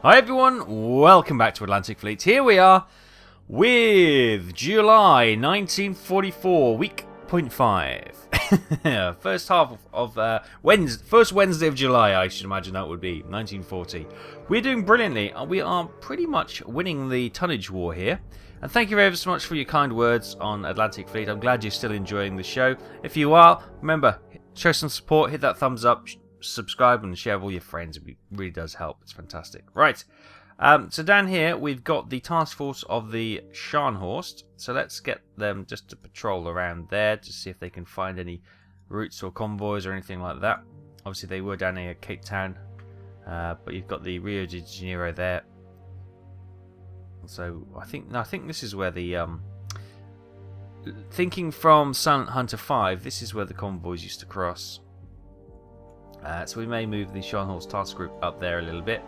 Hi everyone, welcome back to Atlantic Fleet. Here we are with July 1944, week 0.5. First half of first Wednesday of July, I should imagine that would be 1940. We're doing brilliantly. We are pretty much winning the tonnage war here. And thank you very so much for your kind words on Atlantic Fleet. I'm glad you're still enjoying the show. If you are, remember, show some support, hit that thumbs up, subscribe and share with all your friends. It really does help. It's fantastic. Right. So down here we've got the task force of the Scharnhorst. So let's get them just to patrol around there to see if they can find any routes or convoys or anything like that. Obviously they were down here at Cape Town, but you've got the Rio de Janeiro there. So I think this is where the thinking from Silent Hunter 5, this is where the convoys used to cross. So we may move the Scharnhorst task group up there a little bit.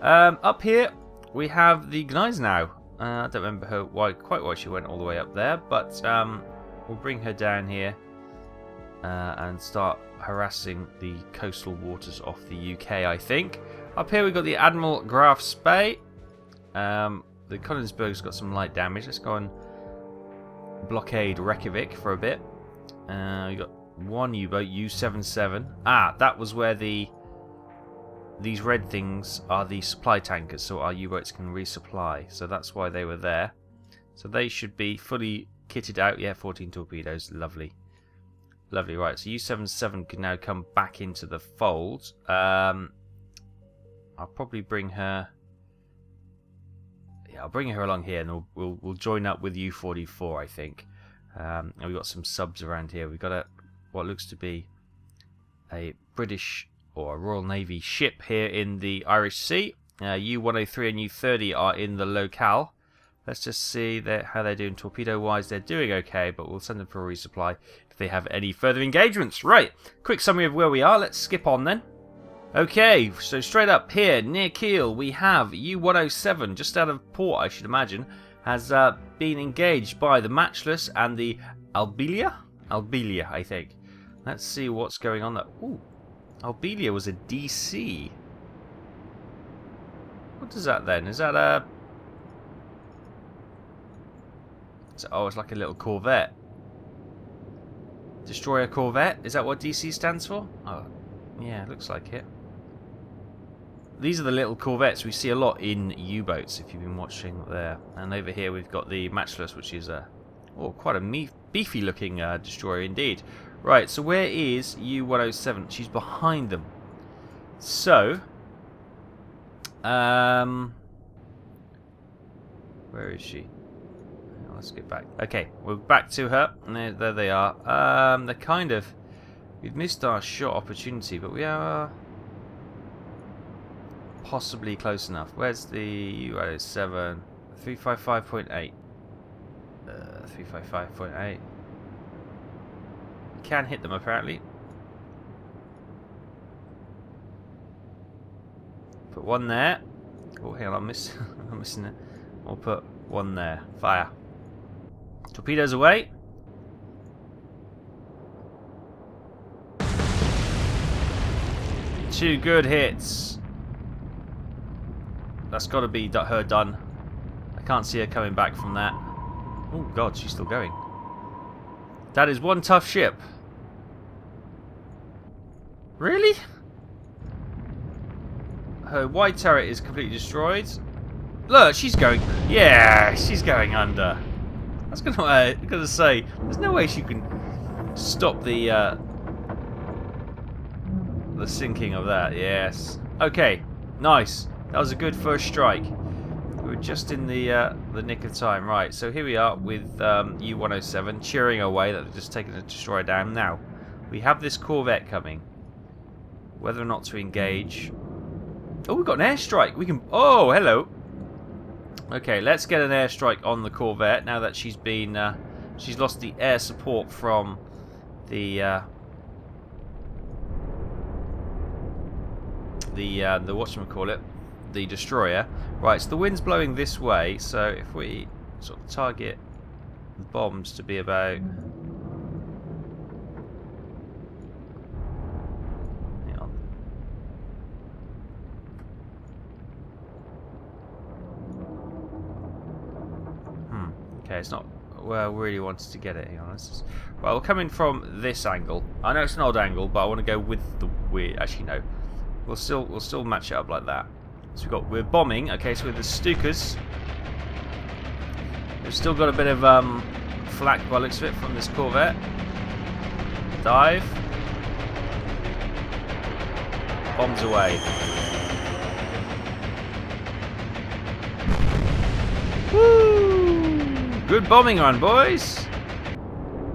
Up here we have the Gneisenau. I don't remember quite why she went all the way up there, but we'll bring her down here and start harassing the coastal waters off the UK, I think. Up here we've got the Admiral Graf Spee. The Konigsberg's got some light damage. Let's go and blockade Reykjavik for a bit. We've got one U-boat, U-77. That was where these red things are the supply tankers, so our U-boats can resupply. So that's why they were there. So they should be fully kitted out. Yeah, 14 torpedoes. Lovely. Lovely. Right, so U-77 can now come back into the fold. I'll probably bring her... Yeah, I'll bring her along here, and we'll join up with U-44, I think. And we've got some subs around here. We've got what looks to be a British or a Royal Navy ship here in the Irish Sea. U-103 and U-30 are in the locale. Let's just see how they're doing torpedo-wise. They're doing okay, but we'll send them for a resupply if they have any further engagements. Right, quick summary of where we are. Let's skip on then. Okay, so straight up here near Kiel, we have U-107, just out of port, I should imagine, has been engaged by the Matchless and the Albelia, I think. Let's see what's going on there. Ooh, Albelia was a DC. What is that then? Is that a... Oh, it's like a little corvette. Destroyer corvette? Is that what DC stands for? Oh, yeah, looks like it. These are the little corvettes we see a lot in U-boats, if you've been watching there. And over here we've got the Matchless, which is quite a beefy looking destroyer indeed. Right, so where is U-107? She's behind them. So, where is she? Let's get back. Okay, we're back to her. And there they are. They're kind of... We've missed our shot opportunity, but we are possibly close enough. Where's the U-107? 355.8. 355.8. Can hit them apparently. Put one there. Oh, hang on, I'm missing it. I'll put one there. Fire. Torpedoes away. Two good hits. That's got to be her done. I can't see her coming back from that. Oh god, she's still going. That is one tough ship. Really? Her wide turret is completely destroyed. Look, she's going... Yeah, she's going under. I was gonna say, there's no way she can stop the sinking of that. Yes. Okay, nice. That was a good first strike. We were just in the nick of time. Right, so here we are with U-107 cheering away that they've just taken a destroyer down. Now, we have this corvette coming. Whether or not to engage... Oh, we've got an airstrike. We can... Oh, hello. Okay, let's get an airstrike on the corvette now that she's been... she's lost the air support from the whatchamacallit, the destroyer. Right, so the wind's blowing this way, so if we sort of target the bombs to be about... Hang on. Okay, it's not where I really wanted to get it, to be honest. Well, we're coming from this angle. I know it's an odd angle, but I want to go with the weird. Actually, no. We'll still match it up like that. So we're bombing. Okay, so with the Stukas, we've still got a bit of flak by the looks of it from this corvette. Dive. Bombs away. Woo! Good bombing run, boys.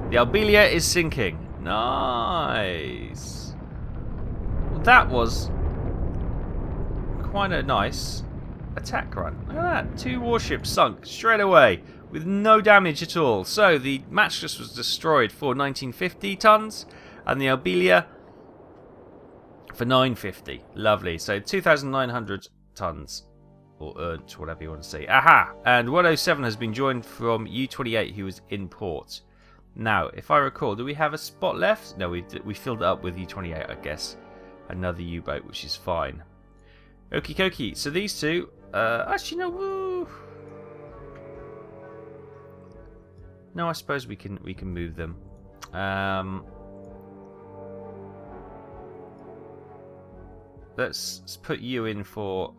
The Albelia is sinking. Nice. Well, that was quite a nice attack run. Look at that. 2 warships sunk straight away with no damage at all. So the Matchless was destroyed for 1950 tons and the Albelia for 950. Lovely. So 2,900 tons. Or earned, whatever you want to say. Aha! And 107 has been joined from U-28 who was in port. Now, if I recall, do we have a spot left? No, we filled it up with U-28, I guess. Another U-boat, which is fine. Okie dokie. So these two, actually no. Woo. No, I suppose we can move them. Let's put you in for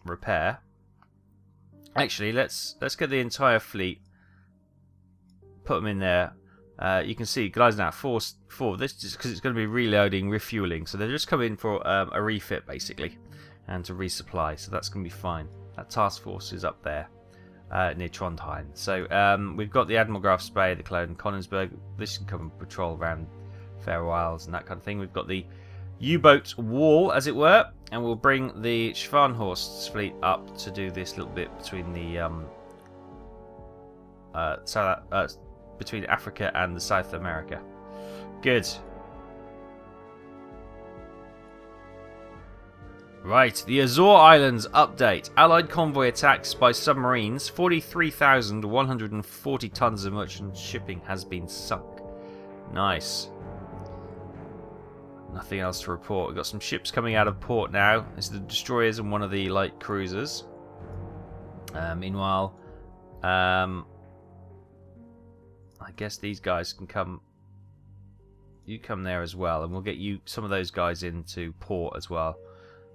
repair. Actually, let's get the entire fleet. Put them in there. You can see guys now four. This just because it's going to be reloading, refueling. So they're just coming for a refit basically, and to resupply. So that's going to be fine. That task force is up there near Trondheim. So we've got the Admiral Graf Spey, the Cologne, Konigsberg. This can come and patrol around Faroe Isles and that kind of thing. We've got the U-boat wall, as it were, and we'll bring the Scharnhorst's fleet up to do this little bit between the between Africa and the South America. Good. Right, the Azore Islands update. Allied convoy attacks by submarines. 43,140 tons of merchant shipping has been sunk. Nice. Nothing else to report. We've got some ships coming out of port now. This is the destroyers and one of the light cruisers. Meanwhile, I guess these guys can come. You come there as well, and we'll get you some of those guys into port as well.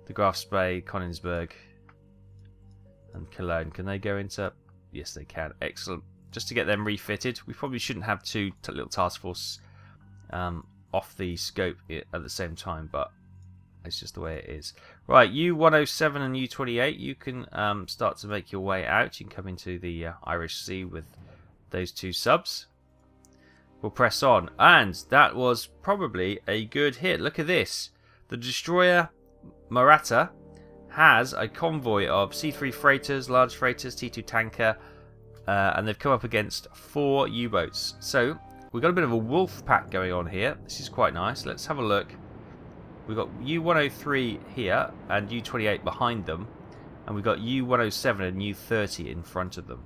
The Graf Spey, Konigsberg, and Cologne. Can they go into? Yes, they can. Excellent. Just to get them refitted. We probably shouldn't have two little task force off the scope at the same time, but it's just the way it is. Right, U-107 and U-28, you can start to make your way out. You can come into the Irish Sea with those two subs. We'll press on, and that was probably a good hit. Look at this. The destroyer Maratha has a convoy of C3 freighters, large freighters, T2 tanker, and they've come up against 4 U-boats. So we've got a bit of a Wolfpack going on here. This is quite nice. Let's have a look. We've got U-103 here and U-28 behind them. And we've got U-107 and U-30 in front of them.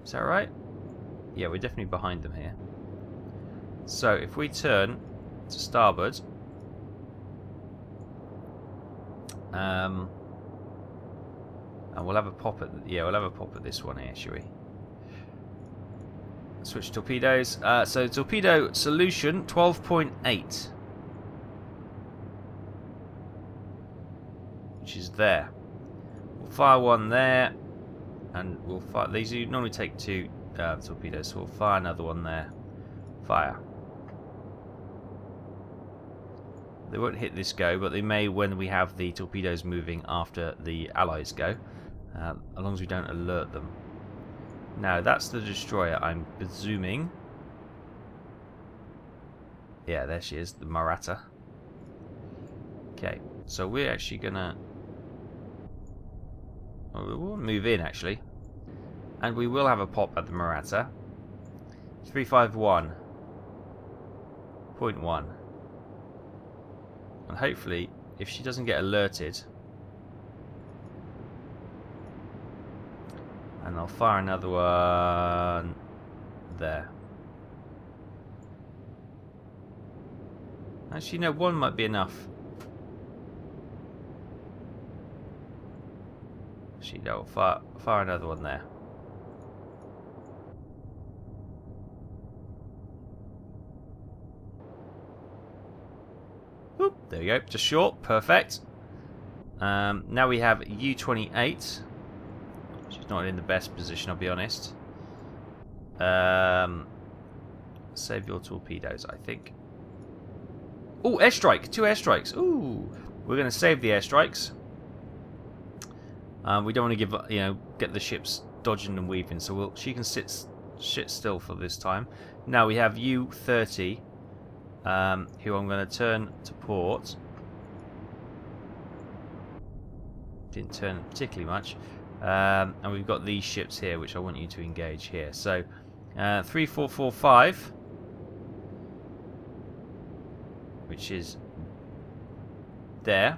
Is that right? Yeah, we're definitely behind them here. So if we turn to starboard. And we'll have a pop at we'll have a pop at this one here, shall we? Switch torpedoes. So torpedo solution 12.8, which is there. We'll fire one there, and we'll fire these. You normally take 2 torpedoes, so we'll fire another one there. Fire. They won't hit this go, but they may when we have the torpedoes moving after the allies go, as long as we don't alert them. Now, that's the destroyer, I'm presuming. Yeah, there she is, the Maratha. Okay, so we're actually gonna... Well, we will move in, actually. And we will have a pop at the Maratha. 351.1. And hopefully, if she doesn't get alerted... And I'll fire another one there. Actually, no, one might be enough. Actually, no, fire another one there. There you go. Just short. Perfect. Now we have U-28. She's not in the best position, I'll be honest. Save your torpedoes, I think. Oh, airstrike! 2 airstrikes. Ooh, we're going to save the airstrikes. We don't want to give, get the ships dodging and weaving, so she can sit still for this time. Now we have U-30, who I'm going to turn to port. Didn't turn particularly much. And we've got these ships here, which I want you to engage here. So, 3445, which is there.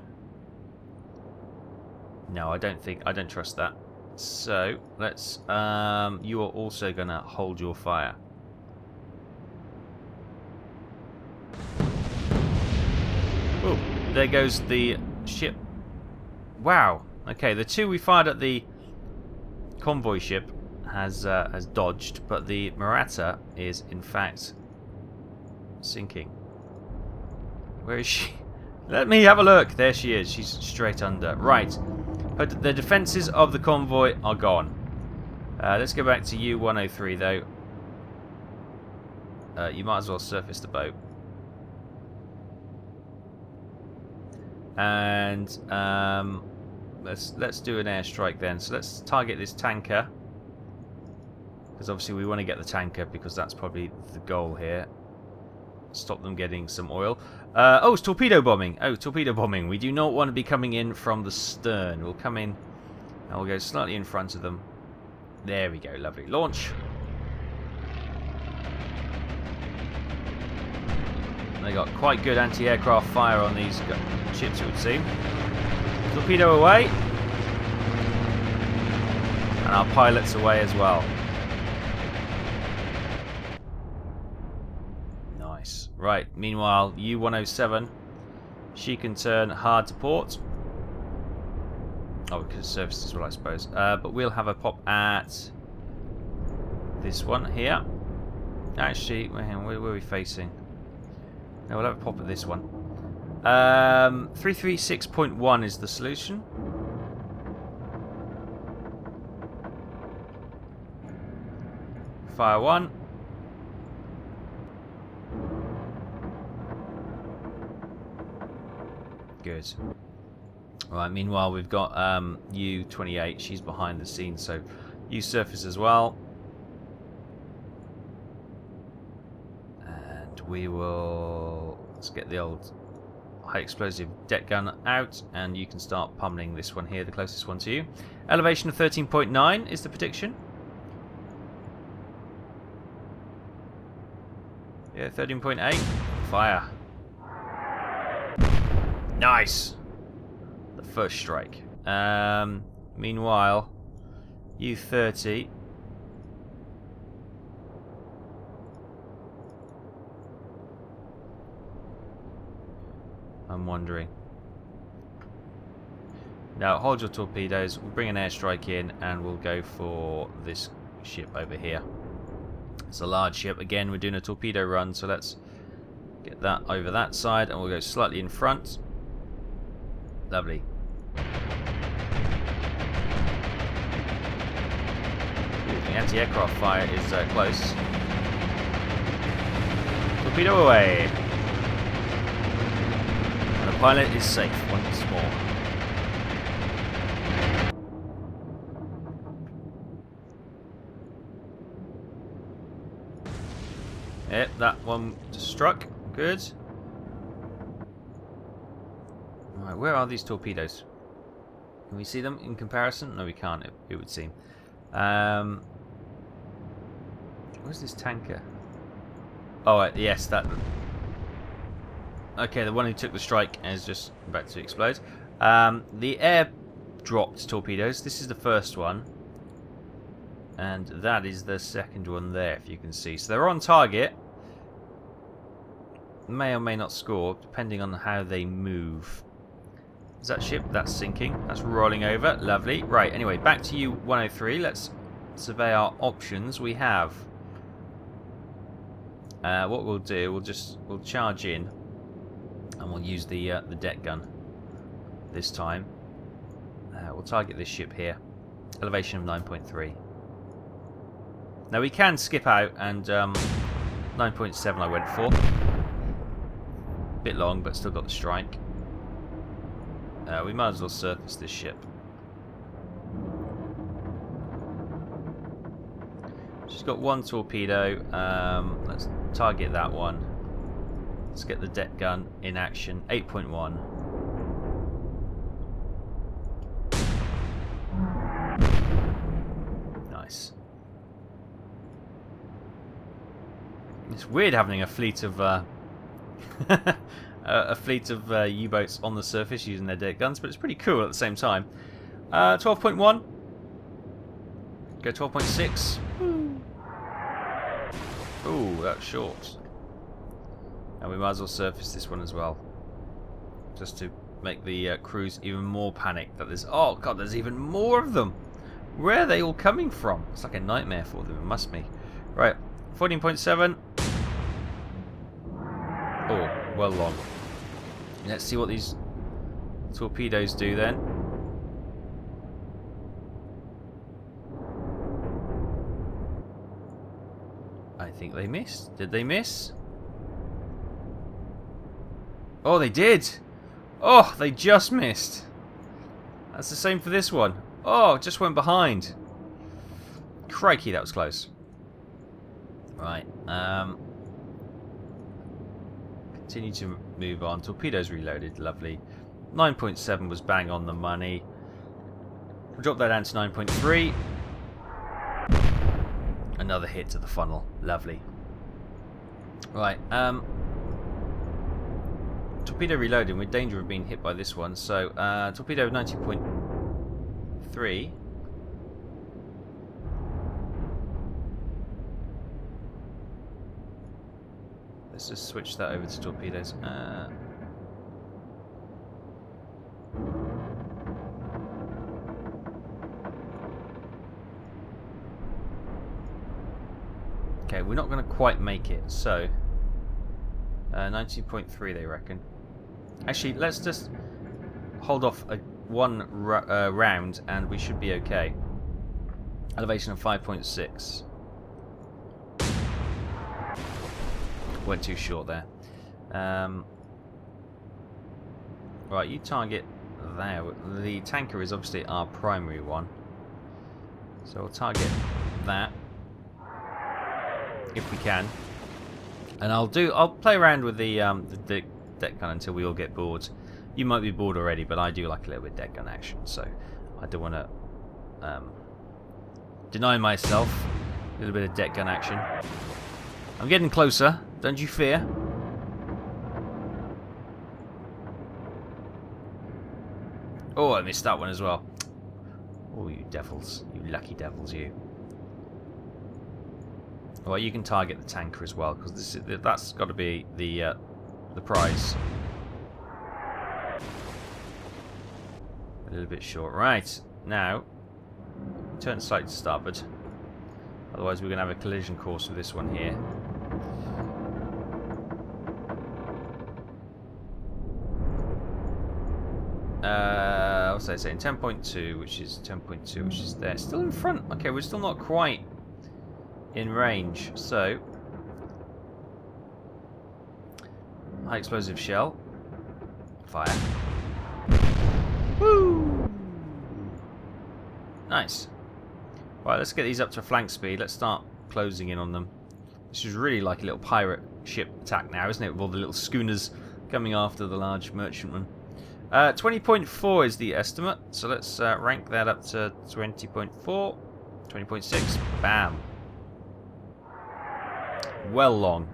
No, I don't trust that. So, let's, you are also going to hold your fire. Oh, there goes the ship. Wow. Okay, the 2 we fired at the convoy ship has dodged, but the Maratha is in fact sinking. Where is she? Let me have a look. There she is. She's straight under. Right. But the defences of the convoy are gone. Let's go back to U-103 though. You might as well surface the boat. And let's do an airstrike then. So let's target this tanker, because obviously we want to get the tanker, because that's probably the goal here. Stop them getting some oil. Oh, it's torpedo bombing. Oh, torpedo bombing. We do not want to be coming in from the stern. We'll come in and we'll go slightly in front of them. There we go. Lovely. Launch. They got quite good anti-aircraft fire on these ships, it would seem. Torpedo away. And our pilots away as well. Nice. Right, meanwhile, U-107, she can turn hard to port. Oh, because service as well, I suppose. But we'll have a pop at this one here. Actually, where are we facing? No, we'll have a pop at this one. 336.1 is the solution. Fire 1. Good. Alright, meanwhile we've got U-28. She's behind the scenes, so you surface as well. And we will... Let's get the old high explosive deck gun out, and you can start pummeling this one here, the closest one to you. Elevation of 13.9 is the prediction. Yeah, 13.8. Fire. Nice. The first strike. Meanwhile, U-30. I'm wondering. Now, hold your torpedoes. We'll bring an airstrike in, and we'll go for this ship over here. It's a large ship. Again, we're doing a torpedo run, so let's get that over that side, and we'll go slightly in front. Lovely. Ooh, the anti-aircraft fire is close. Torpedo away. And the pilot is safe once more. Yep, that one just struck. Good. Alright, where are these torpedoes? Can we see them in comparison? No, we can't, it would seem. Where's this tanker? Oh, yes, that... Okay, the one who took the strike is just about to explode. The air-dropped torpedoes, this is the first one. And that is the second one there, if you can see. So they're on target. May or may not score, depending on how they move. Is that ship? That's sinking. That's rolling over. Lovely. Right, anyway, back to U-103. Let's survey our options. We have... what we'll do, we'll charge in. And And we'll use the deck gun this time. We'll target this ship here. Elevation of 9.3. Now we can skip out, and 9.7 I went for. Bit long, but still got the strike. We might as well surface this ship. She's got one torpedo. Let's target that one. Let's get the deck gun in action. 8.1. Nice. It's weird having a fleet of U-boats on the surface using their deck guns, but it's pretty cool at the same time. 12.1. Go 12.6. Ooh, that's short. And we might as well surface this one as well, just to make the crews even more panicked that there's... Oh god, there's even more of them! Where are they all coming from? It's like a nightmare for them, it must be. Right, 14.7. Oh, well long. Let's see what these torpedoes do then. I think they missed. Did they miss? Oh, they did! Oh, they just missed. That's the same for this one. Oh, it just went behind. Crikey, that was close. Right. Continue to move on. Torpedoes reloaded. Lovely. 9.7 was bang on the money. Drop that down to 9.3. Another hit to the funnel. Lovely. Right. Torpedo reloading. We're in danger of being hit by this one. So, torpedo 90.3. Let's just switch that over to torpedoes. Okay, we're not going to quite make it, so 19.3 they reckon. Actually, let's just hold off one round and we should be okay. Elevation of 5.6. Went too short there. Right, you target there. The tanker is obviously our primary one, so we'll target that if we can. And I'll play around with the deck gun until we all get bored. You might be bored already, but I do like a little bit of deck gun action, so I don't want to deny myself a little bit of deck gun action. I'm getting closer, don't you fear. Oh, I missed that one as well. Oh, you devils. You lucky devils, you. Well, you can target the tanker as well, because that's got to be the prize. A little bit short. Right, now, turn slightly to starboard. Otherwise we're going to have a collision course with this one here. What's that saying? 10.2, which is 10.2, which is there. Still in front. Okay, we're still not quite in range. So, high explosive shell. Fire. Woo! Nice. Right, let's get these up to flank speed. Let's start closing in on them. This is really like a little pirate ship attack now, isn't it? With all the little schooners coming after the large merchantman. 20.4 is the estimate, so let's rank that up to 20.4, 20.6. Bam. Well long.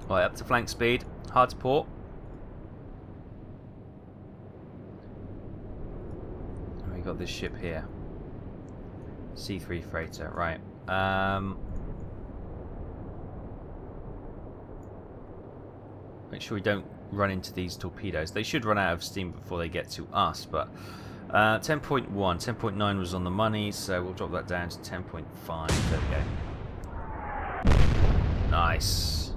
Right, up to flank speed. Hard to port. And we got this ship here. C3 freighter. Right. Make sure we don't run into these torpedoes. They should run out of steam before they get to us, but 10.1, 10.9 was on the money, so we'll drop that down to 10.5. There we go. Nice.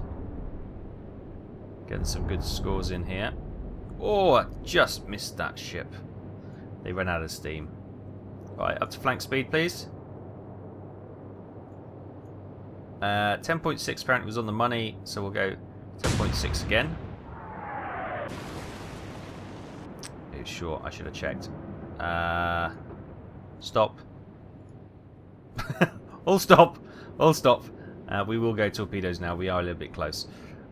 Getting some good scores in here. Oh, I just missed that ship. They ran out of steam. Right, up to flank speed, please. 10.6 apparently was on the money, so we'll go 10.6 again. Sure, I should have checked. Stop. All stop. All stop. We will go torpedoes now. We are a little bit close.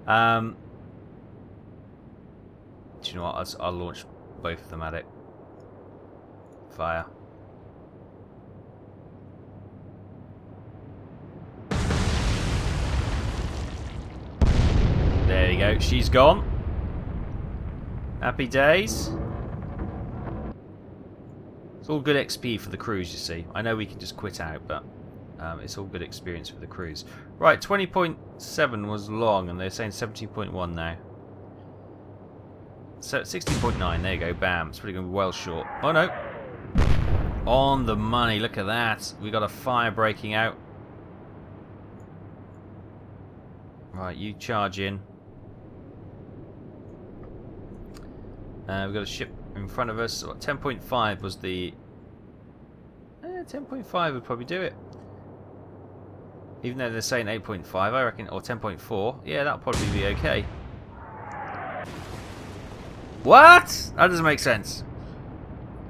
Do you know what? I'll launch both of them at it. Fire. There you go. She's gone. Happy days. It's all good XP for the crews, you see. I know we can just quit out, but it's all good experience for the crews. Right, 20.7 was long, and they're saying 17.1 now. So 16.9, there you go, bam. It's probably going to be well short. Oh no! On the money, look at that. We got a fire breaking out. Right, you charge in. We've got a ship in front of us. 10.5 was the... 10.5 would probably do it. Even though they're saying 8.5, I reckon, or 10.4. Yeah, that'll probably be okay. What? That doesn't make sense.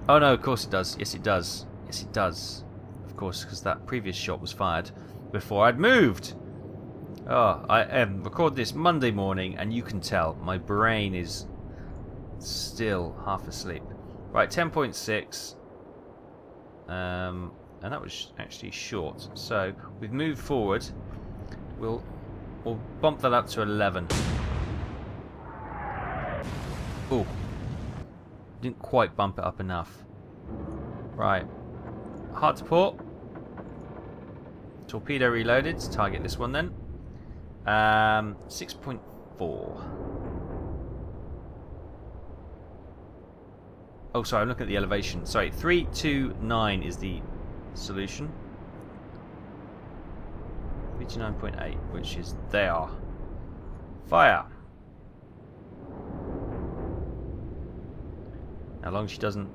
Oh no, of course it does. Yes, it does. Yes, it does. Of course, because that previous shot was fired before I'd moved. Oh, I record this Monday morning, and you can tell my brain is still half asleep. Right, 10.6. And that was actually short. So we've moved forward. We'll bump that up to 11. Oh, didn't quite bump it up enough. Right, hard to port. Torpedo reloaded. Let's target this one then. 6.4. Oh, sorry, I'm looking at the elevation. Sorry, 329 is the solution. 329.8, which is there. Fire. As long as she doesn't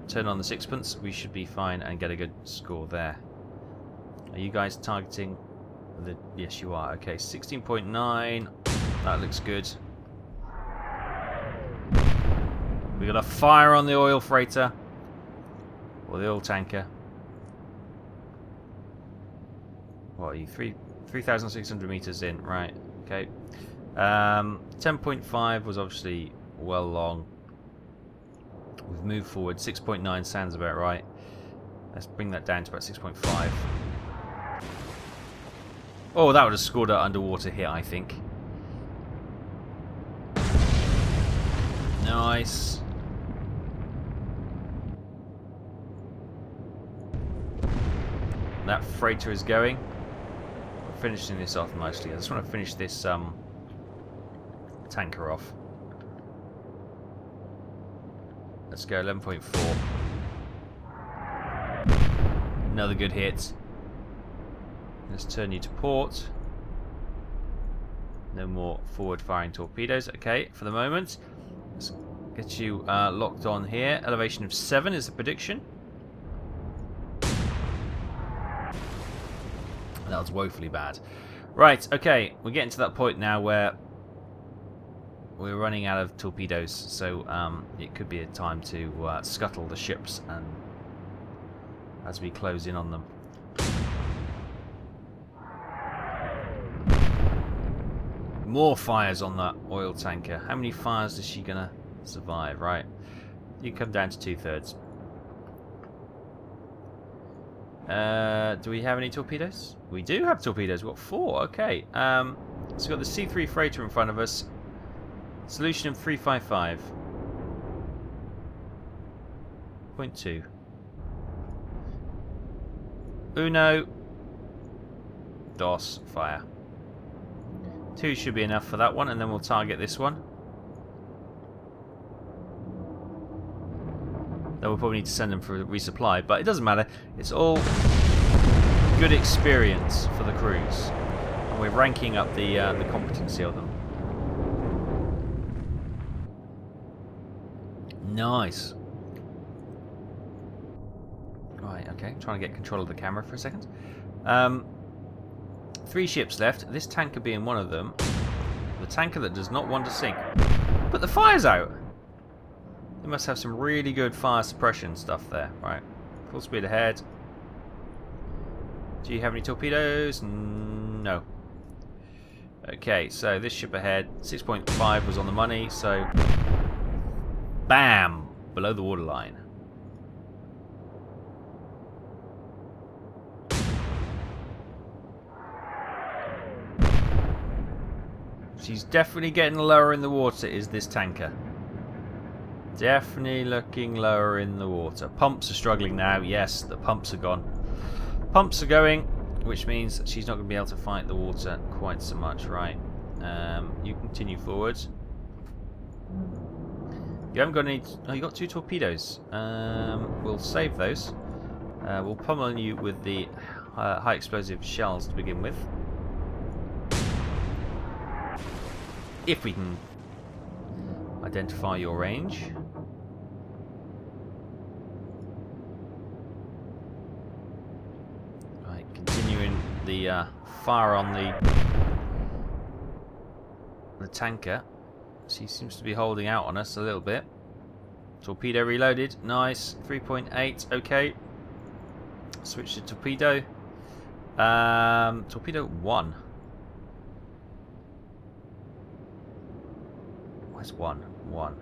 turn on the sixpence, we should be fine and get a good score there. Are you guys targeting the... Yes, you are. Okay, 16.9. That looks good. We got a fire on the oil freighter. Or the oil tanker. What are you? 3,600 meters in. Right. Okay. 10.5 was obviously well long. We've moved forward. 6.9 sounds about right. Let's bring that down to about 6.5. Oh, that would have scored an underwater hit, I think. Nice. That freighter is going. We're finishing this off nicely. I just want to finish this tanker off. Let's go 11.4. Another good hit. Let's turn you to port. No more forward firing torpedoes. Okay, for the moment. Let's get you locked on here. Elevation of 7 is the prediction. That was woefully bad. Right, okay, we're getting to that point now where we're running out of torpedoes, so it could be a time to scuttle the ships and as we close in on them. More fires on that oil tanker. How many fires is she gonna survive? Right, you come down to 2/3. Do we have any torpedoes? We do have torpedoes. We've got 4. Okay. So we've got the C3 freighter in front of us. Solution of 355.2. Uno. Dos. Fire. 2 should be enough for that one, and then we'll target this one. Then we'll probably need to send them for a resupply, but it doesn't matter. It's all good experience for the crews. And we're ranking up the competency of them. Nice. Right, okay. Trying to get control of the camera for a second. 3 ships left. This tanker being one of them. The tanker that does not want to sink. But the fire's out! They must have some really good fire suppression stuff there. Right. Full speed ahead. Do you have any torpedoes? No. Okay, so this ship ahead. 6.5 was on the money, so... Bam! Below the waterline. She's definitely getting lower in the water, is this tanker. Definitely looking lower in the water. Pumps are struggling now. Yes, the pumps are gone. Pumps are going, which means that she's not going to be able to fight the water quite so much. Right. You continue forwards. You haven't got any... Oh, you got 2 torpedoes. We'll save those. We'll pummel you with the high explosive shells to begin with. If we can identify your range. Right, continuing the fire on the tanker. She seems to be holding out on us a little bit. Torpedo reloaded. Nice. 3.8. Okay. Switch to torpedo. Torpedo 1. Where's 1? 1.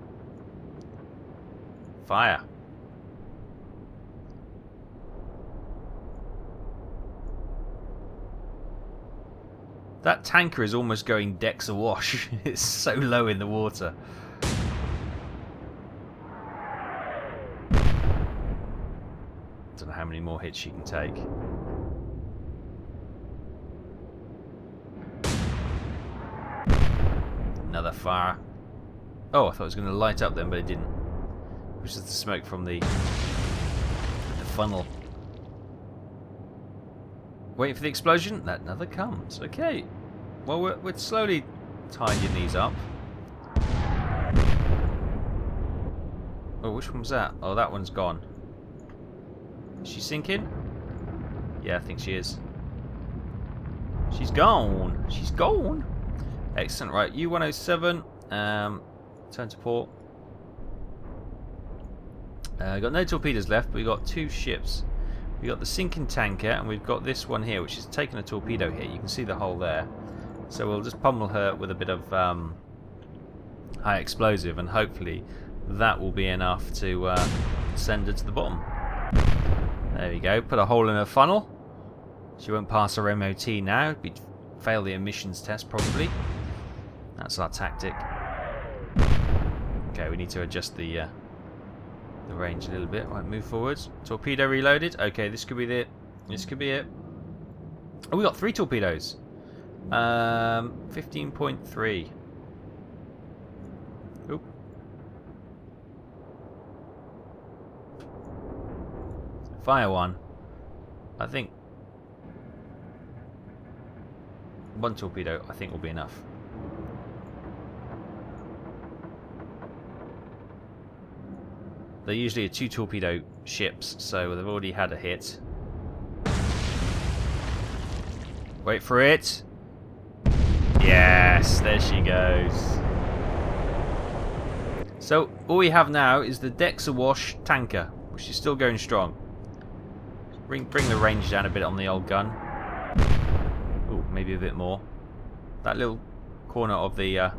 Fire. That tanker is almost going decks awash. It's so low in the water. Don't know how many more hits she can take. Another fire. Oh, I thought it was going to light up then, but it didn't. It was just the smoke from the funnel. Waiting for the explosion. That never comes. Okay. Well, we're slowly tidying these up. Oh, which one was that? Oh, that one's gone. Is she sinking? Yeah, I think she is. She's gone. She's gone. Excellent. Right, U-107. Turn to port. Got no torpedoes left, but we've got 2 ships. We've got the sinking tanker, and we've got this one here, which is taking a torpedo hit. You can see the hole there. So we'll just pummel her with a bit of high explosive, and hopefully that will be enough to send her to the bottom. There we go. Put a hole in her funnel. She won't pass her MOT now. We'd fail the emissions test, probably. That's our tactic. Okay, we need to adjust the range a little bit. Right, move forwards. Torpedo reloaded. Okay, this could be it. This could be it. Oh, we got 3 torpedoes. 15.3. Oop. Fire 1. I think 1 torpedo, I think, will be enough. They're usually 2 torpedo ships, so they've already had a hit. Wait for it. Yes, there she goes. So all we have now is the decks awash tanker, which is still going strong. Bring the range down a bit on the old gun. Oh, maybe a bit more. That little corner of the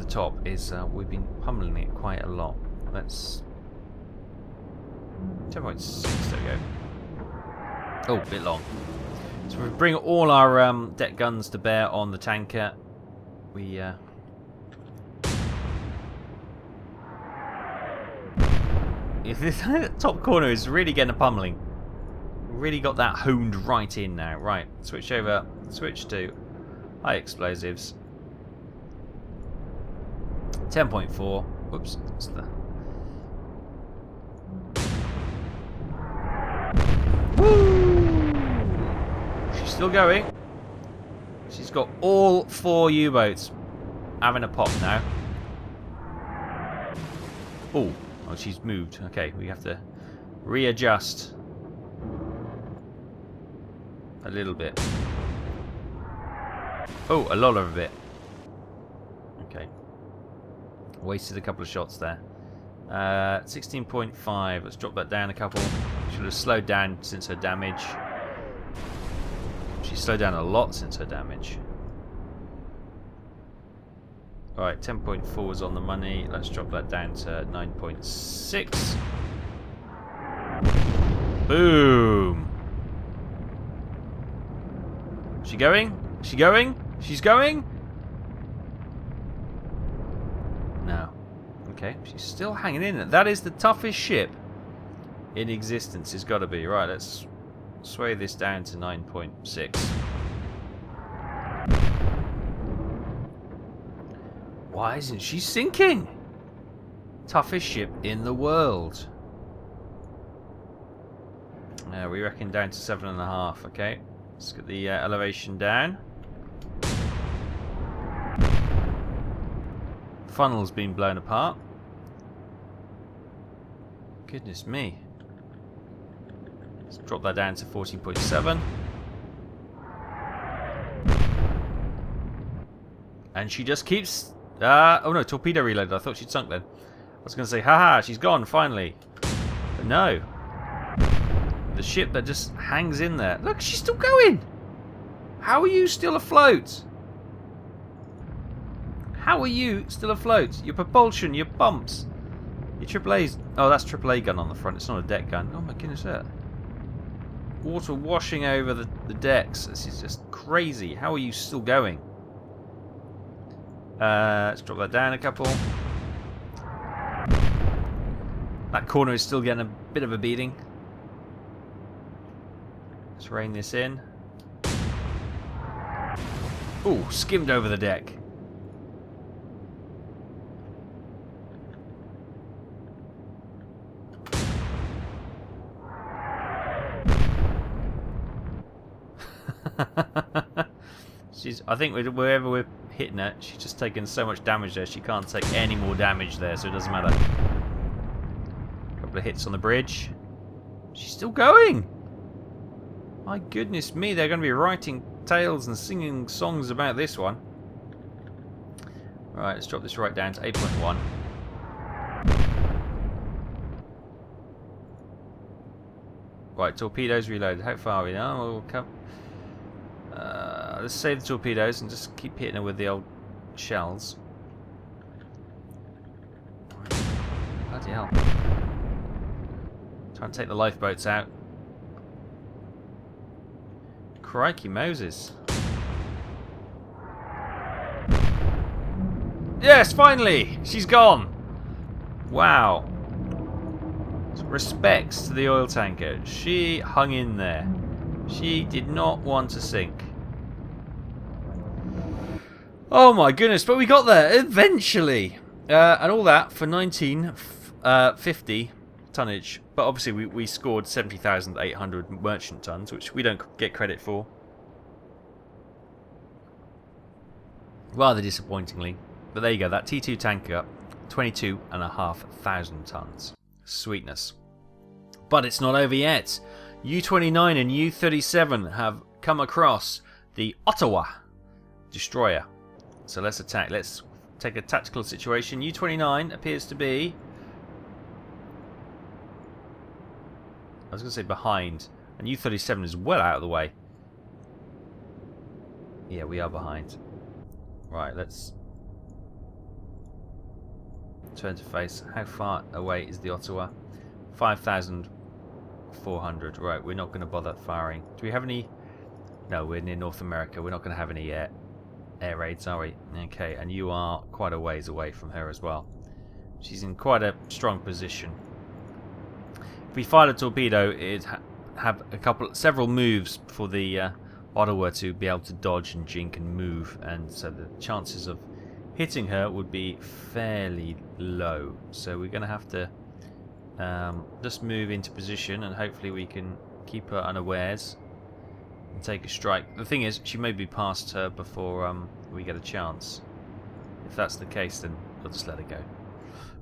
top is we've been pummeling it quite a lot. Let's 10.6. There we go. Oh, a bit long. So we bring all our deck guns to bear on the tanker. We if this top corner is really getting a pummeling. Really got that honed right in now. Right, switch over. Switch to high explosives. 10.4. Whoops. That's the... Woo! She's still going. got all 4 U-boats having a pop now. Oh, she's moved. Okay, we have to readjust a little bit. Oh, a lot of it. Okay. Wasted a couple of shots there. 16.5. Let's drop that down a couple. Should have slowed down since her damage. She slowed down a lot since her damage. Alright, 10.4 is on the money. Let's drop that down to 9.6. Boom! She going? She going? She's going? No. Okay, she's still hanging in there. That is the toughest ship in existence. It's got to be. Right, let's sway this down to 9.6. Why isn't she sinking? Toughest ship in the world. We reckon down to 7.5. Okay, let's get the elevation down. Funnel's been blown apart. Goodness me. Let's drop that down to 14.7. And she just keeps... oh no, torpedo reloaded. I thought she'd sunk then. I was going to say, haha, she's gone, finally. But no. The ship that just hangs in there. Look, she's still going. How are you still afloat? How are you still afloat? Your propulsion, your pumps, your AAA's... Oh, that's AAA gun on the front. It's not a deck gun. Oh my goodness, that. Water washing over the decks. This is just crazy. How are you still going? Let's drop that down a couple. That corner is still getting a bit of a beating. Let's rein this in. Ooh, skimmed over the deck. I think wherever we're hitting her, she's just taken so much damage there, she can't take any more damage there, so it doesn't matter. A couple of hits on the bridge. She's still going! My goodness me, they're going to be writing tales and singing songs about this one. Right, let's drop this right down to 8.1. Right, torpedoes reloaded. How far are we now? We'll come. Let's save the torpedoes and just keep hitting her with the old shells. Bloody hell. Try and take the lifeboats out. Crikey Moses. Yes, finally! She's gone! Wow. Respects to the oil tanker. She hung in there. She did not want to sink. Oh my goodness, but we got there eventually. And all that for 1950 tonnage. But obviously we scored 70,800 merchant tons, which we don't get credit for. Rather disappointingly. But there you go, that T2 tanker, 22,500 tons. Sweetness. But it's not over yet. U-29 and U-37 have come across the Ottawa destroyer. So let's attack. Let's take a tactical situation. U-29 appears to be... I was going to say behind. And U-37 is well out of the way. Yeah, we are behind. Right, let's turn to face. How far away is the Ottawa? 5,400. Right, we're not going to bother firing. Do we have any... No, we're near North America. We're not going to have any air raids, are we? Okay, and you are quite a ways away from her as well. She's in quite a strong position. If we fired a torpedo, it'd have several moves for the Ottawa to be able to dodge and jink and move, and so the chances of hitting her would be fairly low. So we're going to have to just move into position, and hopefully we can keep her unawares. and take a strike. The thing is, she may be past her before we get a chance. If that's the case, then we'll just let her go.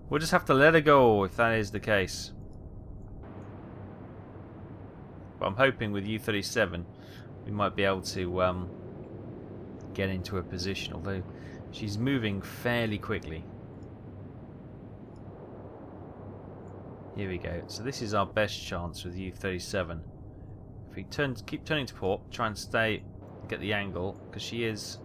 We'll just have to let her go if that is the case. But I'm hoping with U-37 we might be able to get into a position, although she's moving fairly quickly. Here we go. So this is our best chance with U-37. If we keep turning to port, try and get the angle, because she is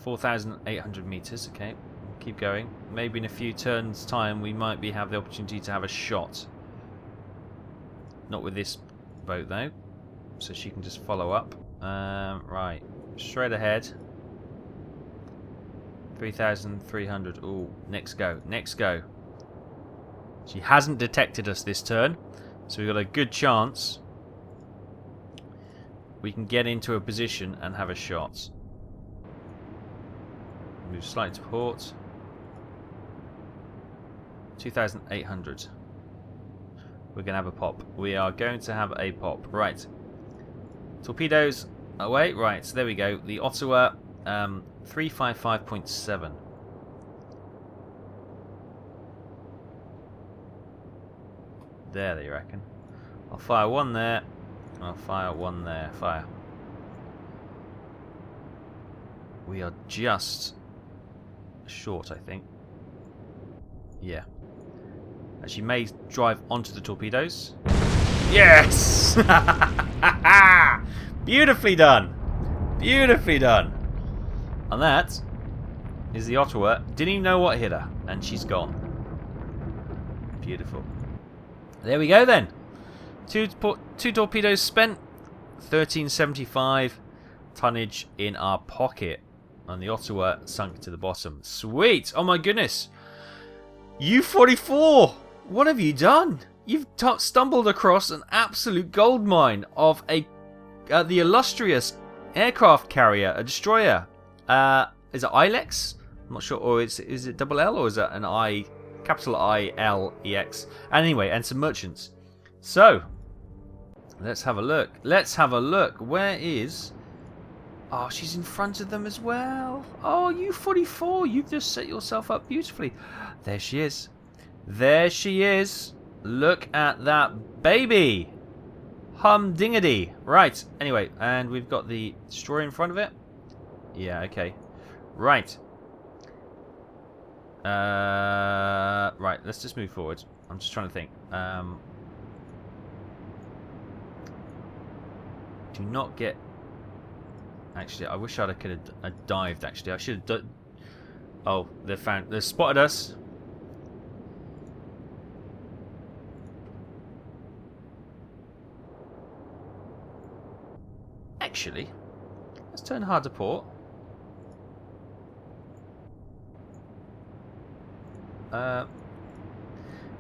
4,800 meters. Okay, keep going. Maybe in a few turns' time we might have the opportunity to have a shot. Not with this boat though, so she can just follow up. Right, straight ahead. 3,300. Ooh, next go, next go. She hasn't detected us this turn, so we've got a good chance we can get into a position and have a shot. Move slightly to port. 2,800. We're going to have a pop. We are going to have a pop. Right. Torpedoes away. Right, so there we go. The Ottawa 355.7. There, they reckon. I'll fire one there. I'll fire one there. Fire. We are just short, I think. Yeah. She may drive onto the torpedoes. Yes! Beautifully done! Beautifully done! And that is the Ottawa. Didn't even know what hit her, and she's gone. Beautiful. There we go then. Two torpedoes spent. 1375 tonnage in our pocket. And the Ottawa sunk to the bottom. Sweet! Oh my goodness! U-44! What have you done? You've stumbled across an absolute goldmine of the illustrious aircraft carrier, a destroyer. Is it Ilex? I'm not sure. Or is it double L or is it an I? Capital I-L-E-X. Anyway, and some merchants. So, let's have a look. Let's have a look. Where is... Oh, she's in front of them as well. Oh, U-44. You've just set yourself up beautifully. There she is. There she is. Look at that baby. Humdingity. Right. Anyway, and we've got the destroyer in front of it. Yeah, okay. Right. Right, let's just move forward. I'm just trying to think. Do not get... Actually, I wish I could have dived, actually. I should have done... Oh, they've spotted us. Actually, let's turn hard to port.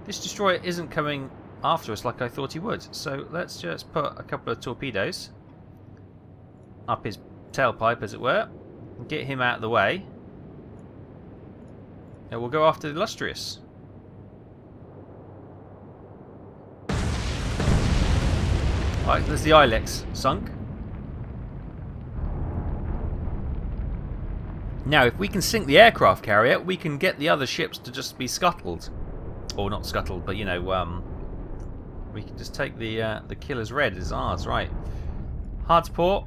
This destroyer isn't coming after us like I thought he would, so let's just put a couple of torpedoes up his tailpipe, as it were, and get him out of the way. And we'll go after the illustrious. Right, there's the Ilex sunk. Now, if we can sink the aircraft carrier, we can get the other ships to just be scuttled. Or not scuttled, but, you know, we can just take the killer's red as ours. Right. Hard to port.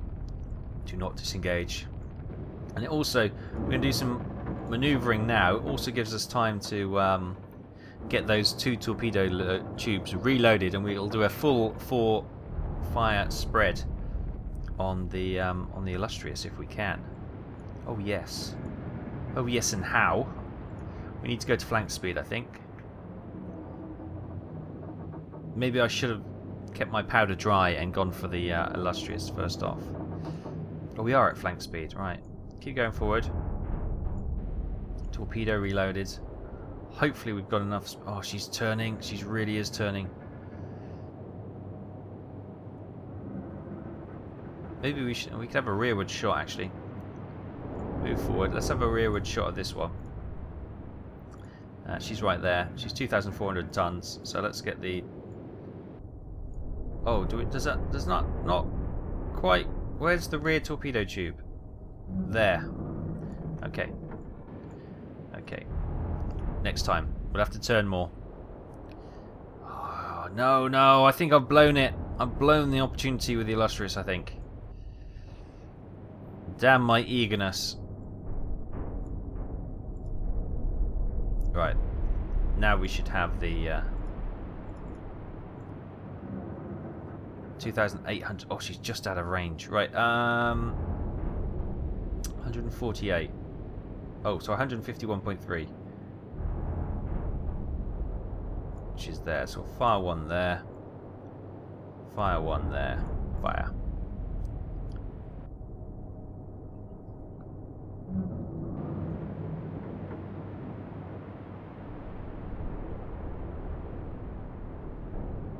Do not disengage. And it also, we're going to do some manoeuvring now. It also gives us time to get those two torpedo tubes reloaded, and we'll do a full 4-fire spread on the illustrious if we can. Oh yes. Oh yes, and how? We need to go to flank speed, I think. Maybe I should have kept my powder dry and gone for the illustrious first off. Oh, we are at flank speed, right. Keep going forward. Torpedo reloaded. Hopefully we've got enough... Oh, she's turning. She really is turning. Maybe we could have a rearward shot, actually. Move forward. Let's have a rearward shot of this one. She's right there. She's 2,400 tons. So let's get the... Oh, does not... quite... Where's the rear torpedo tube? There. Okay. Okay. Next time. We'll have to turn more. Oh, no, no. I think I've blown it. I've blown the opportunity with the Illustrious, I think. Damn my eagerness. Right. Now we should have the... 2,800. Oh, she's just out of range. Right. 148. Oh, so 151.3. Which is there. So fire one there. Fire one there. Fire.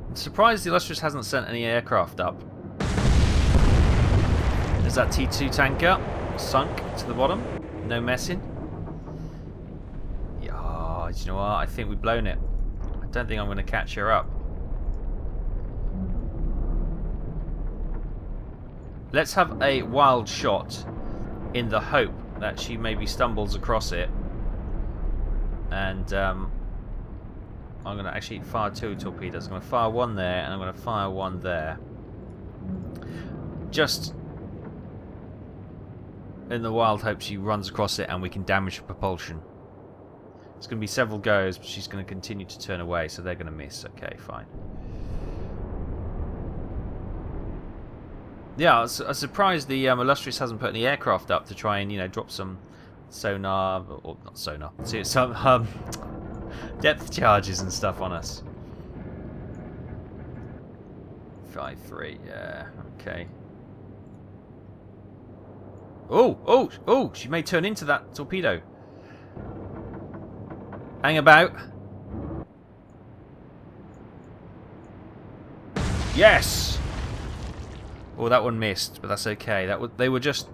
I'm surprised the Illustrious hasn't sent any aircraft up. There's that T2 tanker sunk to the bottom. No messing. Yeah, you know what? I think we've blown it. I don't think I'm going to catch her up. Let's have a wild shot in the hope that she maybe stumbles across it. And I'm going to actually fire 2 torpedoes. I'm going to fire one there and I'm going to fire one there. Just in the wild hope she runs across it and we can damage the propulsion. It's going to be several goes, but she's going to continue to turn away, so they're going to miss. Okay, fine. Yeah, I was surprised the Illustrious hasn't put any aircraft up to try and, you know, drop some sonar, or not sonar, some depth charges and stuff on us. 5-3, yeah, okay. Oh, oh, oh! She may turn into that torpedo. Hang about. Yes! Oh, that one missed, but that's okay. They were just...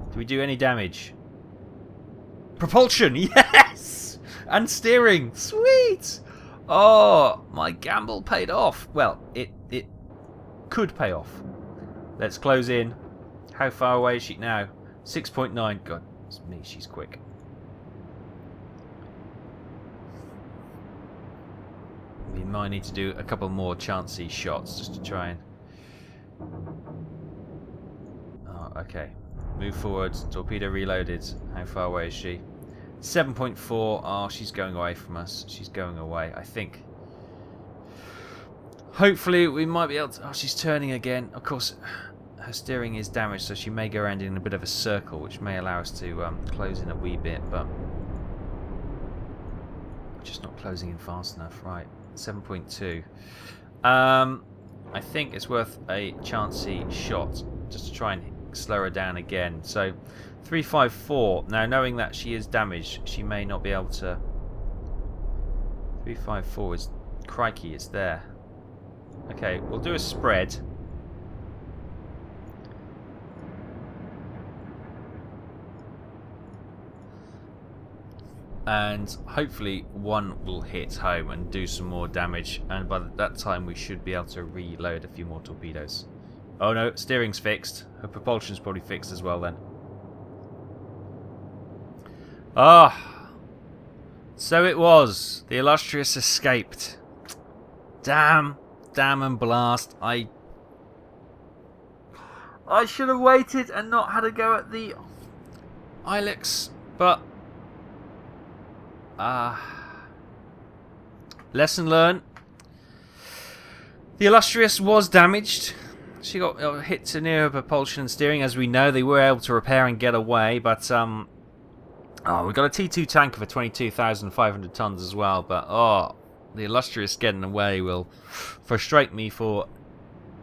Did we do any damage? Propulsion! Yes! And steering! Sweet! Oh, my gamble paid off. Well, it could pay off. Let's close in. How far away is she now? 6.9. God, it's me. She's quick. We might need to do a couple more chancy shots just to try and... Oh, okay. Move forward. Torpedo reloaded. How far away is she? 7.4. Oh, she's going away from us. She's going away, I think. Hopefully we might be able to... Oh, she's turning again. Of course, her steering is damaged, so she may go around in a bit of a circle, which may allow us to close in a wee bit, but... just not closing in fast enough. Right. 7.2. I think it's worth a chancy shot just to try and slow her down again. So 354. Now, knowing that she is damaged, she may not be able to. 354 is... Crikey, it's there. Okay, we'll do a spread. And hopefully one will hit home and do some more damage, and by that time we should be able to reload a few more torpedoes. Oh no, steering's fixed. Her propulsion's probably fixed as well then. Ah, so it was. The Illustrious escaped. Damn, damn and blast. I should have waited and not had a go at the Ilex, but... lesson learned. The Illustrious was damaged. She got hit to near her propulsion and steering. As we know, they were able to repair and get away, but we got a T2 tanker for 22,500 tons as well, but the Illustrious getting away will frustrate me for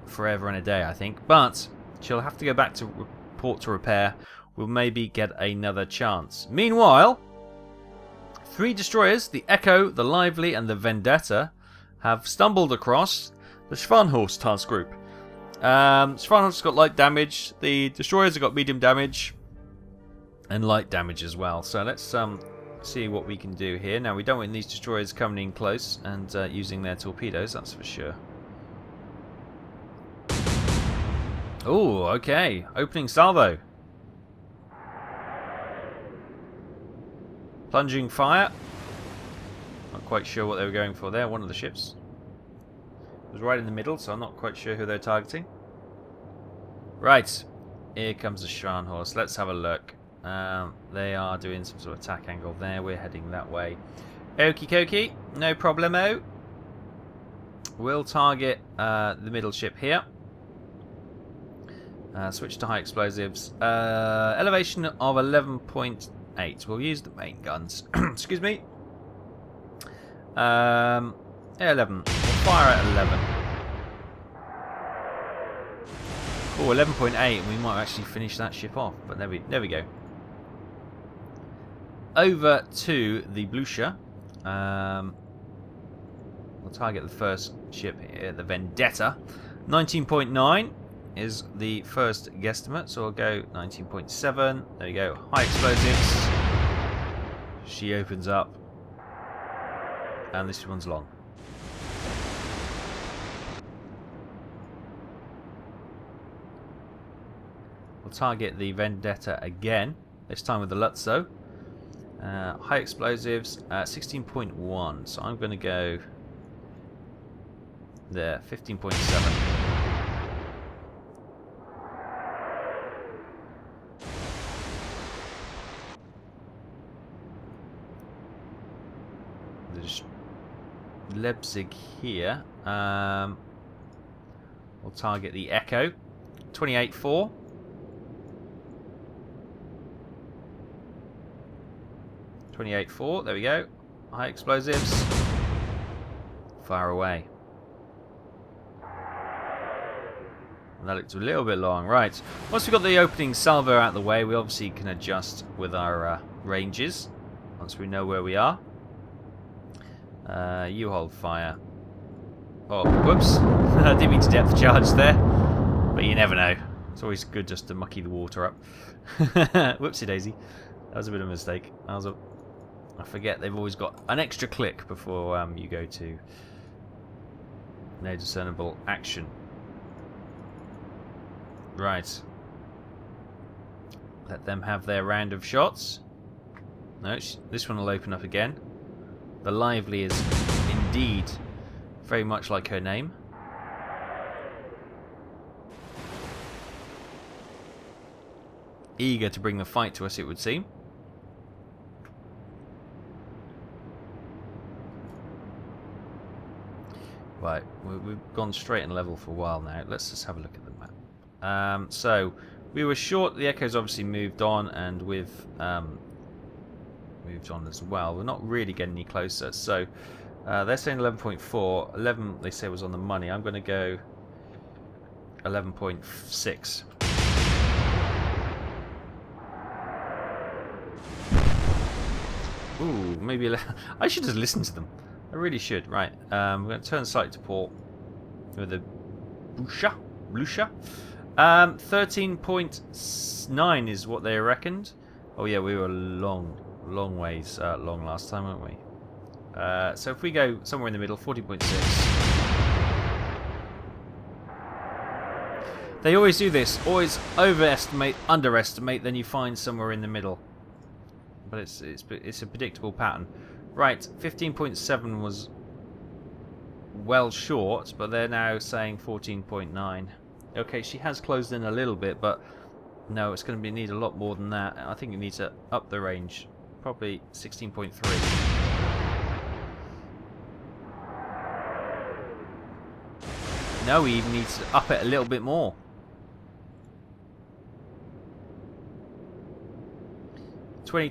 forever and a day, I think. But she'll have to go back to port to repair. We'll maybe get another chance. Meanwhile, 3 destroyers, the Echo, the Lively, and the Vendetta, have stumbled across the Scharnhorst task group. Scharnhorst's got light damage, the destroyers have got medium damage, and light damage as well. So let's see what we can do here. Now, we don't want these destroyers coming in close and using their torpedoes, that's for sure. Oh, okay. Opening salvo. Plunging fire. Not quite sure what they were going for there. One of the ships. It was right in the middle, so I'm not quite sure who they're targeting. Right. Here comes the Scharnhorst. Let's have a look. They are doing some sort of attack angle there. We're heading that way. Okie dokie. No problemo. We'll target the middle ship here. Switch to high explosives. Elevation of 11.8. We'll use the main guns. Excuse me. 11. We'll fire at 11. Oh, 11.8, and we might actually finish that ship off. But there we go. Over to the Blucher. We'll target the first ship here, the Vendetta. 19.9 is the first guesstimate, so I'll go 19.7. There you go. High explosives. She opens up. And this one's long. We'll target the Vendetta again, this time with the Lutzo. High explosives, 16.1. So I'm going to go there, 15.7. There's Leipzig here. We'll target the Echo, 28.4. 28.4, there we go. High explosives. Fire away. And that looks a little bit long. Right. Once we've got the opening salvo out of the way, we obviously can adjust with our ranges. Once we know where we are. You hold fire. Oh, whoops. I didn't mean to depth charge there. But you never know. It's always good just to mucky the water up. Whoopsie daisy. That was a bit of a mistake. I forget they've always got an extra click before you go to no discernible action. Right. Let them have their round of shots. No, this one will open up again. The Lively is indeed very much like her name. Eager to bring the fight to us, it would seem. Right, we've gone straight and level for a while now. Let's just have a look at the map. So, we were short. The Echo's obviously moved on, and we've moved on as well. We're not really getting any closer. So, they're saying 11.4. 11, they say, was on the money. I'm going to go 11.6. Ooh, maybe I should just listen to them. I really should. Right, we're going to turn slightly to port with the Blucher. 13.9 is what they reckoned. Oh yeah, we were long ways long last time, weren't we? So if we go somewhere in the middle, 14.6. They always do this. Always overestimate, underestimate, then you find somewhere in the middle. But it's a predictable pattern. Right, 15.7 was well short, but they're now saying 14.9. Okay, she has closed in a little bit, but no, it's going to need a lot more than that. I think you need to up the range, probably 16.3. No, we even need to up it a little bit more. We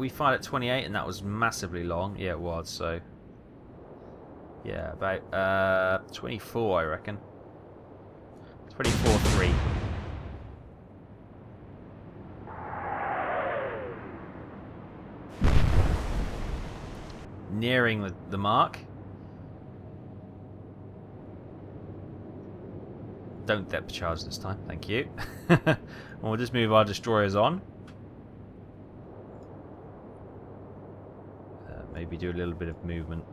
fired at 28, and that was massively long. Yeah, it was. So, yeah, about 24, I reckon. 24.3. Nearing the mark. Don't depth charge this time, thank you. We'll just move our destroyers on. Maybe do a little bit of movement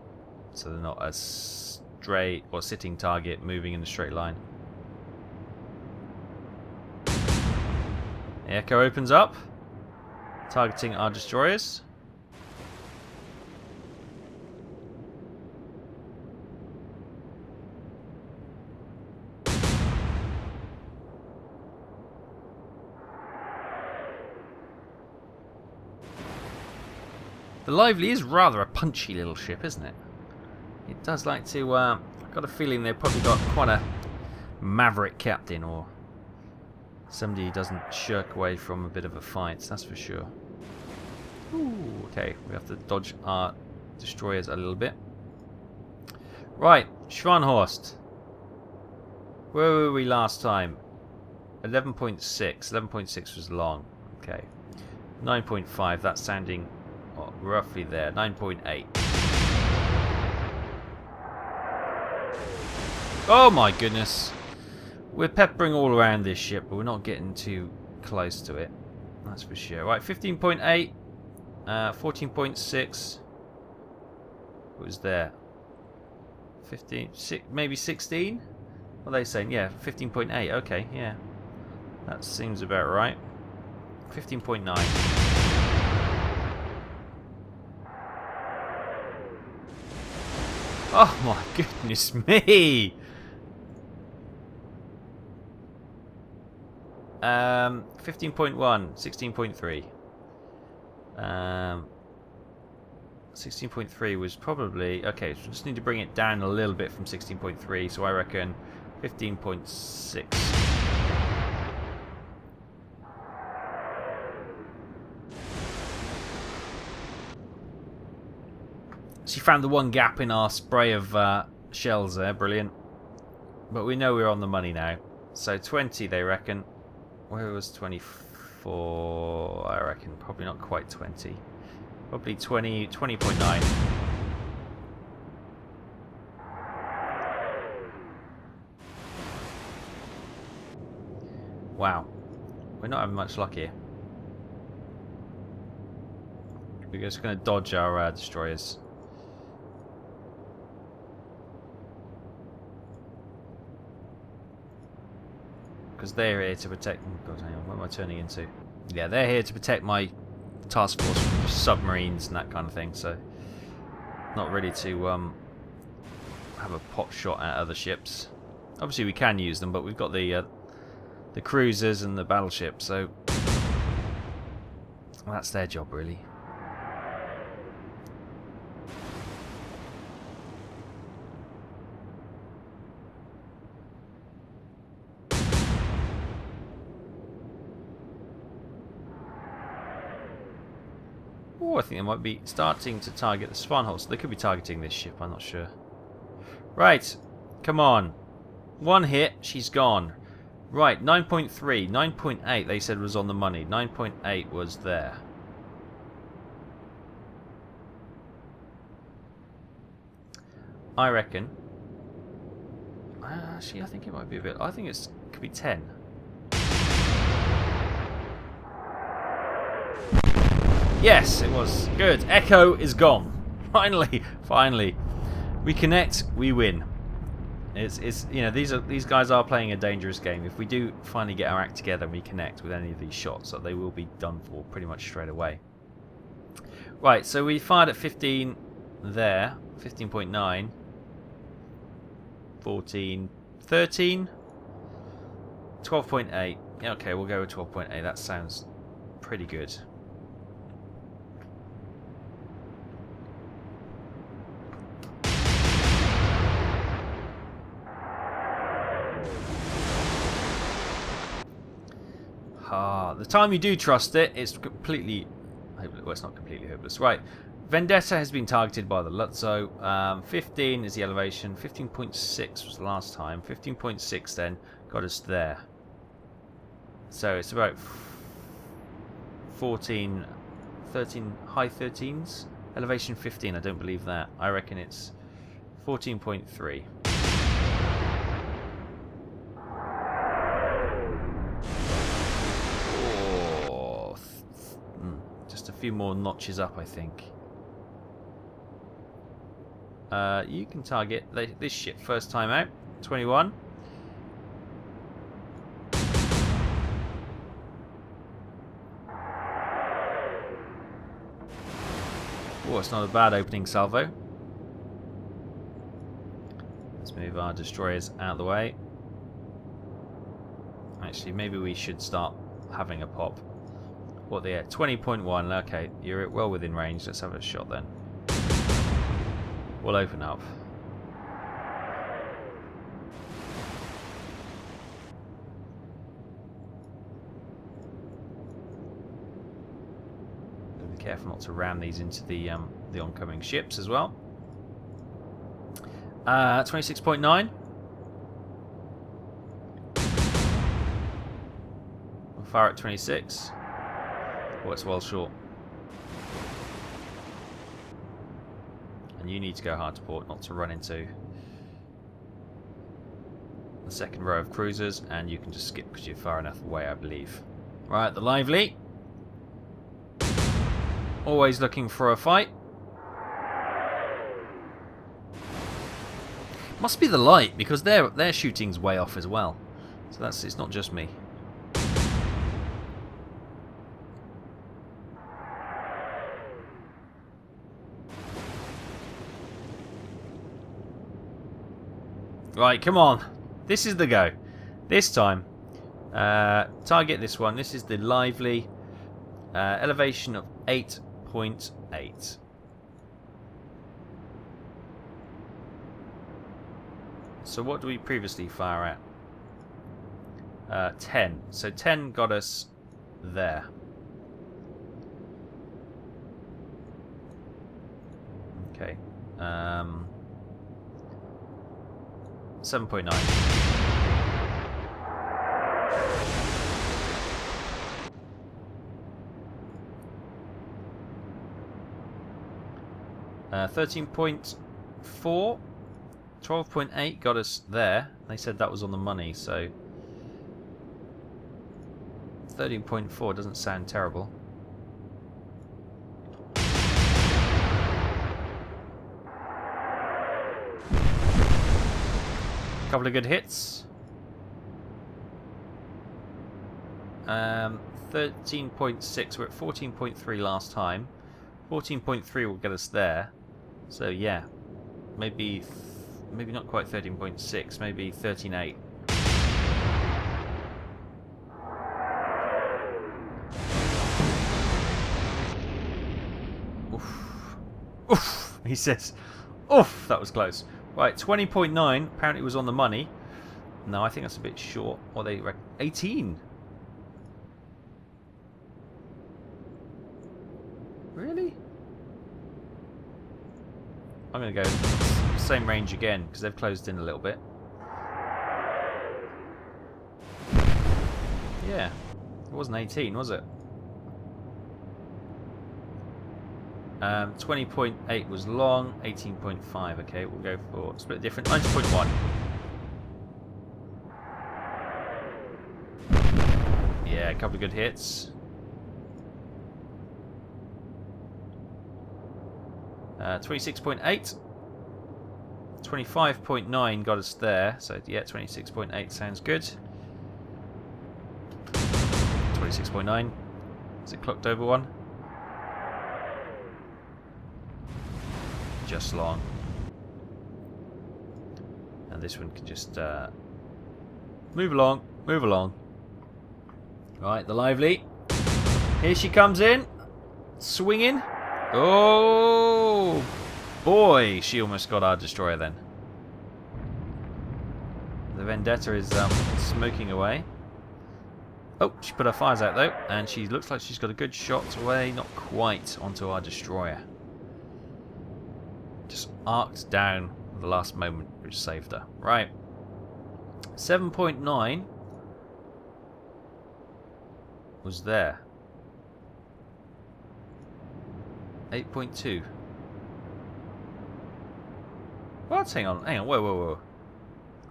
so they're not a straight or sitting target moving in a straight line. The Echo opens up, targeting our destroyers. The Lively is rather a punchy little ship, isn't it? It does like to, I've got a feeling they've probably got quite a maverick captain, or somebody who doesn't shirk away from a bit of a fight, that's for sure. Ooh, okay, we have to dodge our destroyers a little bit. Right, Scharnhorst. Where were we last time? 11.6. 11.6 was long. Okay. 9.5, that's sounding roughly there. 9.8. Oh my goodness. We're peppering all around this ship, but we're not getting too close to it. That's for sure. Right, 15.8. 14.6. What was there? 15, maybe 16? What are they saying? Yeah, 15.8. Okay, yeah. That seems about right. 15.9. Oh my goodness me! 15.1, 16.3. 16.3 was probably... Okay, so just need to bring it down a little bit from 16.3, so I reckon 15.6. She found the one gap in our spray of shells there, brilliant. But we know we're on the money now. So 20 they reckon. Where was 24? I reckon probably not quite 20. Probably 20, 20.9. Wow. We're not having much luck here. We're just going to dodge our destroyers. Because they're here to protect... Oh God, hang on, what am I turning into? Yeah, they're here to protect my task force from submarines and that kind of thing, so... Not ready to have a pot shot at other ships. Obviously we can use them, but we've got the cruisers and the battleships, so... Well, that's their job, really. Oh, I think they might be starting to target the Scharnhorst. They could be targeting this ship, I'm not sure. Right, come on. One hit, she's gone. Right, 9.3. 9.8 they said was on the money. 9.8 was there. I reckon. Actually, I think it might be a bit... I think it could be 10. Yes, it was. Good. Echo is gone. Finally, finally. We connect, we win. It's you know, these guys are playing a dangerous game. If we do finally get our act together and we connect with any of these shots, so they will be done for pretty much straight away. Right, so we fired at 15 there. 15.9. 14. 13. 12.8. Yeah, okay, we'll go with 12.8. That sounds pretty good. The time you do trust it, it's completely... Well, it's not completely hopeless. Right. Vendetta has been targeted by the Lutzo. 15 is the elevation. 15.6 was the last time. 15.6 then got us there. So it's about 14, 13, high 13s. Elevation 15, I don't believe that. I reckon it's 14.3. A few more notches up, I think. You can target this ship first time out. 21. it's not a bad opening salvo. Let's move our destroyers out of the way. Actually, maybe we should start having a pop. What they at? 20.1. Okay, you're well within range. Let's have a shot then. We'll open up. Be careful not to ram these into the oncoming ships as well. 26.9. We'll fire at 26. Oh, it's well short. And you need to go hard to port, not to run into the second row of cruisers, and you can just skip because you're far enough away, I believe. Right, the Lively. Always looking for a fight. Must be the light, because their shooting's way off as well. So it's not just me. Right, come on. This is the go. This time. Target this one. This is the Lively. Elevation of 8.8. So what do we previously fire at? 10. So 10 got us there. Okay. 7.9. Uh, 13.4. 12.8 got us there. They said that was on the money, so 13.4 doesn't sound terrible. Couple of good hits. 13.6. We're at 14.3 last time. 14.3 will get us there. So yeah, maybe not quite 13.6. Maybe 13.8. Oof. Oof. He says, oof. That was close. Right, 20.9 apparently was on the money. No, I think that's a bit short. What they reckon? 18. Really? I'm going to go same range again because they've closed in a little bit. Yeah, it wasn't 18, was it? 20.8 was long, 18.5. Okay, we'll go for split different. 90.1. Yeah, a couple of good hits. 26.8. 25.9 got us there. So yeah, 26.8 sounds good. 26.9. Is it clocked over one? Just long. And this one can just move along, move along. Right, the Lively. Here she comes in. Swinging. Oh boy, she almost got our destroyer then. The Vendetta is smoking away. Oh, she put her fires out though, and she looks like she's got a good shot away. Not quite onto our destroyer. Just arced down at the last moment, which saved her. Right. 7.9 was there. 8.2. What? Hang on, whoa, whoa, whoa.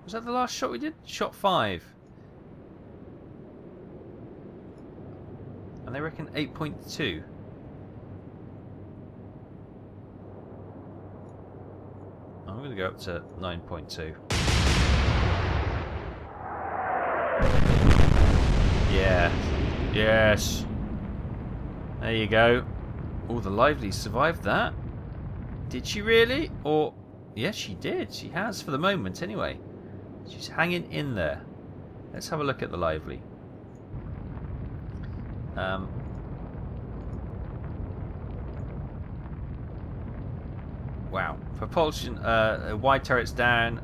Was that the last shot we did? Shot 5. And they reckon 8.2. I'm going to go up to 9.2. Yeah. Yes. There you go. Oh, the Lively survived that. Did she really? Or... Yes, she did. She has for the moment, anyway. She's hanging in there. Let's have a look at the lively. Wow. Propulsion, wide turret's down,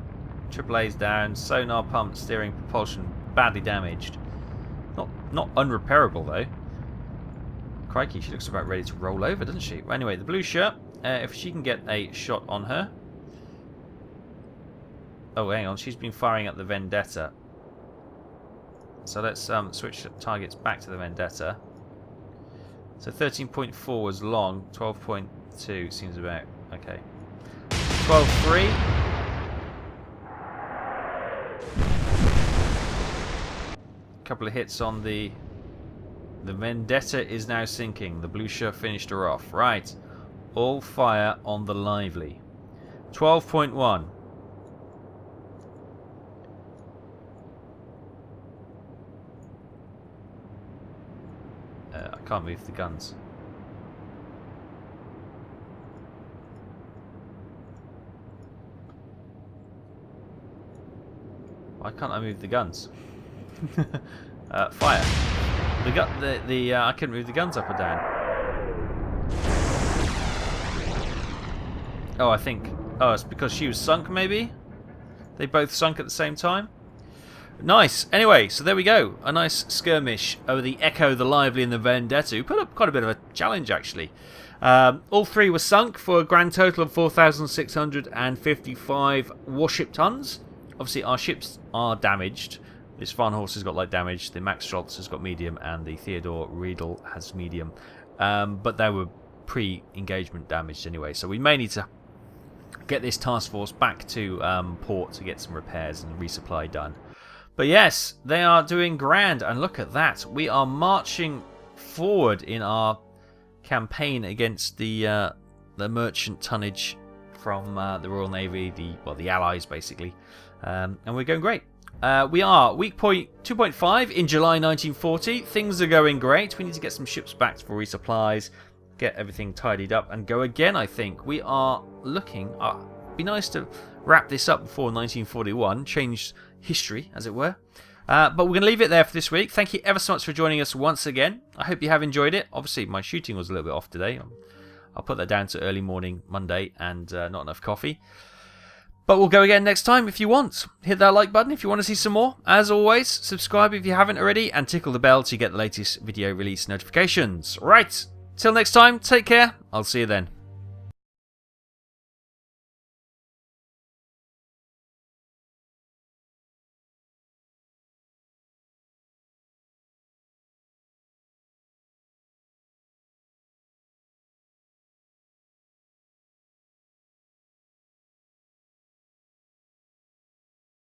AAA's down, sonar pump, steering, propulsion badly damaged. Not unrepairable though. Crikey, she looks about ready to roll over, doesn't she? Well, anyway, the blue shirt, if she can get a shot on her. Oh, hang on, she's been firing at the Vendetta. So let's switch the targets back to the Vendetta. So 13.4 was long, 12.2 seems about okay. 12.3. Couple of hits on the Vendetta is now sinking. The blue shirt finished her off. Right. All fire on the lively. 12.1. I can't move the guns. Why can't I move the guns? Fire. I couldn't move the guns up or down. Oh, I think. Oh, it's because she was sunk, maybe? They both sunk at the same time? Nice. Anyway, so there we go. A nice skirmish over the Echo, the Lively, and the Vendetta. Put up quite a bit of a challenge, actually. All three were sunk for a grand total of 4,655 warship tons. Obviously, our ships are damaged. This Scharnhorst has got light damage, the Max Schultz has got medium, and the Theodore Riedel has medium. But they were pre-engagement damaged anyway, so we may need to get this task force back to port to get some repairs and resupply done. But yes, they are doing grand, and look at that. We are marching forward in our campaign against the merchant tonnage from the Royal Navy, the Allies basically, and we're going great. We are weak point 2.5 in July 1940. Things are going great. We need to get some ships back for resupplies, get everything tidied up, and go again, I think. We are looking... be nice to wrap this up before 1941, change history, as it were. But we're going to leave it there for this week. Thank you ever so much for joining us once again. I hope you have enjoyed it. Obviously, my shooting was a little bit off today. I'll put that down to early morning Monday and not enough coffee. But we'll go again next time if you want. Hit that like button if you want to see some more. As always, subscribe if you haven't already, and tickle the bell to get the latest video release notifications. Right, till next time, take care. I'll see you then.